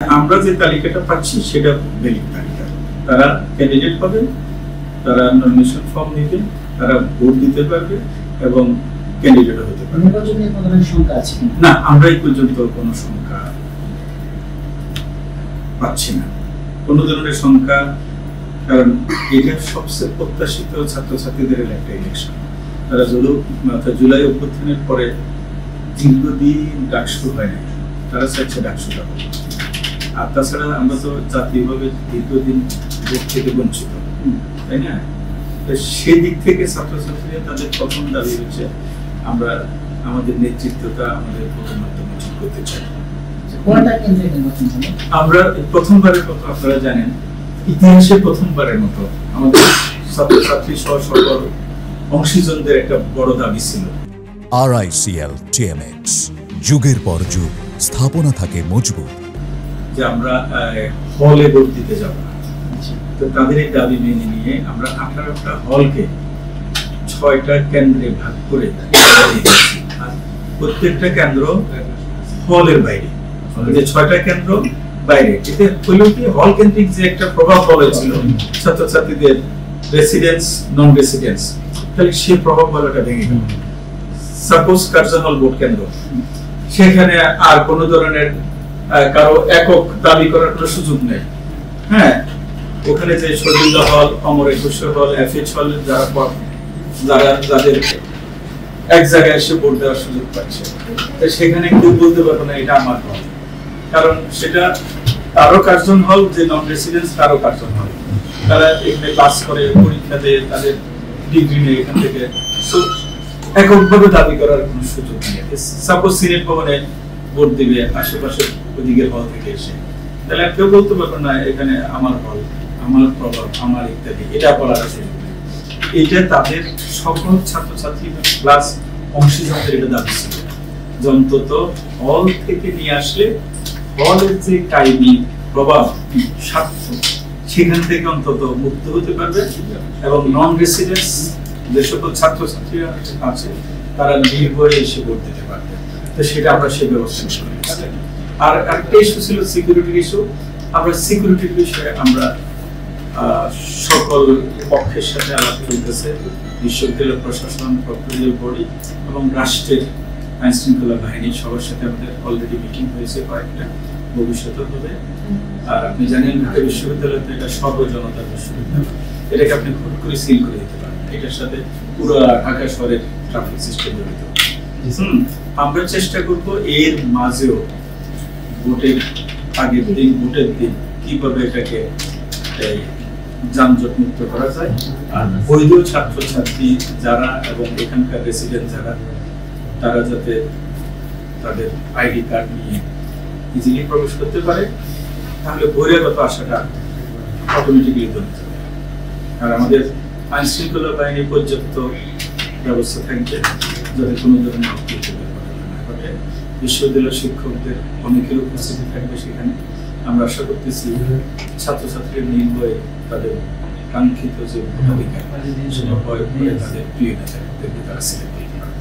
আমরা যে তালিকাটা পাচ্ছি সেটা ভ্যালিড তালিকা। তারা ক্যান্ডিডেট হবে, তারা নমিনেশন ফর্ম নেবে, তারা ভোট দিতে পারবে এবং ক্যান্ডিডেট হতে পারবে। নির্বাচনের কোনো ধরনের সংখ্যা আছে না, আমরা এই পর্যন্ত কোনো সংখ্যা পাচ্ছি না, কোনো ধরনের সংখ্যা। কারণ এটা সবচেয়ে প্রত্যাশিত ছাত্রছাত্রীদের একটা ইলেকশন। তারা জুলাই অভ্যুত্থানের পরে দীর্ঘদিন ডাকসু হয় না, তারা চাইছে ডাকসুটা। আর তাছাড়া আমরা তো জাতীয়ভাবে দীর্ঘদিন ভোট থেকে বঞ্চিত, তাই না? সেদিক থেকে ছাত্রছাত্রীরা তাদের প্রথম দাবি হচ্ছে আমরা আমাদের নেতৃত্বটা আমাদের মাধ্যমে ঠিক করতে চাই। আমরা প্রথমবারের মতো, আপনারা জানেন, ইতিহাসে প্রথমবারের মতো আমাদের ছাত্রছাত্রী সহ সকল অংশীজনদের একটা বড় দাবি ছিল। RICL TMX, যুগের পর যুগ স্থাপনা থাকে মজবুত, যে আমরা হলে ভোট দিতে যাব না। তো তাদের এই দাবি মেনে নিয়ে আমরা 18টা হলকে 6টা কেন্দ্রে ভাগ করে আর প্রত্যেকটা কেন্দ্র হলের বাইরে, যে 6টা কেন্দ্র বাইরে। এতে হলো কি, হল কেন্দ্রিক যে একটা প্রভাব বলেছিল ছাত্রছাত্রীদের রেসিডেন্স নন রেসিডেন্স, তাহলে সেই প্রভাব বলাটা ভেঙে গেল। সাপোজ কার্জন হল ভোট কেন্দ্র, সেখানে আর কোনো ধরনের কারো একক দাবি করার কোনো সুযোগ নেই। হ্যাঁ, ওখানে যে শহীদুল্লাহ হল, অমর একুশ হল, FH হল, যাদের এক জায়গায় এসে ভোট দেওয়ার সুযোগ পাচ্ছে, সেখানে কেউ বলতে পারবে না এটা আমার হল, কারণ সেটা তারও কার্জন হল, যে নন রেসিডেন্স তারও কার্জন হল। তারা এখানে ক্লাস করে, পরীক্ষা দিয়ে তাদের ডিগ্রি নেই এখান থেকে, এককভাবে দাবি করার কোনো সুযোগ নেই। সাপোজ সিনেট ভবনে ভোট দিবে আশেপাশে ওদিকের হল থেকে এসে, তাহলে কেউ বলতে পারবে না এখানে আমার হল, আমার প্রভাব, আমার ইত্যাদি, এটা বলার সুযোগ নেই। এটা তাদের সকল ছাত্রছাত্রী প্লাস অংশীদারদের এটা দাবি ছিল যে অন্তত হল থেকে নিয়ে আসলে হলের যে কাহিনী প্রভাব স্বার্থ, সেখান থেকে অন্তত মুক্ত হতে পারবে এবং নন রেসিডেন্স যে সকল ছাত্রছাত্রীরা আছে তারা নির্ভয়ে এসে ভোট দিতে পারবে। তো সেটা আমরা সেই ব্যবস্থা করি। আর একটা ইস্যু ছিল সিকিউরিটির ইস্যু। আমরা সিকিউরিটির বিষয়ে আমরা সকল পক্ষের সাথে আলাপ চলতেছে, বিশ্ববিদ্যালয় প্রশাসন, প্রক্রিয়া বডি এবং রাষ্ট্রের আইন শৃঙ্খলা বাহিনী সবার সাথে আমাদের অলরেডি মিটিং হয়েছে কয়েকটা, ভবিষ্যতে হবে। আর আপনি জানেন ঢাকা বিশ্ববিদ্যালয় তো এটা সর্বজনতার বিশ্ববিদ্যালয়, এটাকে আপনি হুট করে সিল করে দিতে পারেন। এটার সাথে পুরো ঢাকা শহরের ট্রাফিক সিস্টেম জড়িত। আমরা চেষ্টা করব এর মাঝেও ভোটের আগের দিন, ভোটের দিন কিভাবে এটাকে যানজট মুক্ত করা যায়, আর বৈধ ছাত্রছাত্রী যারা এবং এখানকার রেসিডেন্ট যারা, তারা যাতে তাদের আইডি কার্ড নিয়ে ইজিলি প্রবেশ করতে পারে, তাহলে বহিরাগত আসাটা অটোমেটিক্যালি ধরে যাবে। আর আমাদের আইন শৃঙ্খলা বাহিনী পর্যাপ্ত ব্যবস্থা থাকবে যাতে কোনো ধরনের না ঘটে। বিশ্ববিদ্যালয় শিক্ষকদের অনেকের উপস্থিতি থাকবে সেখানে। আমরা আশা করতেছি ছাত্রছাত্রীর নির্ভয়ে তাদের কাঙ্ক্ষিত যে ভোটাধিকার সেটা প্রয়োগ করে তাদের প্রিয় নেতা তারা সিলেক্ট করতে পারবে।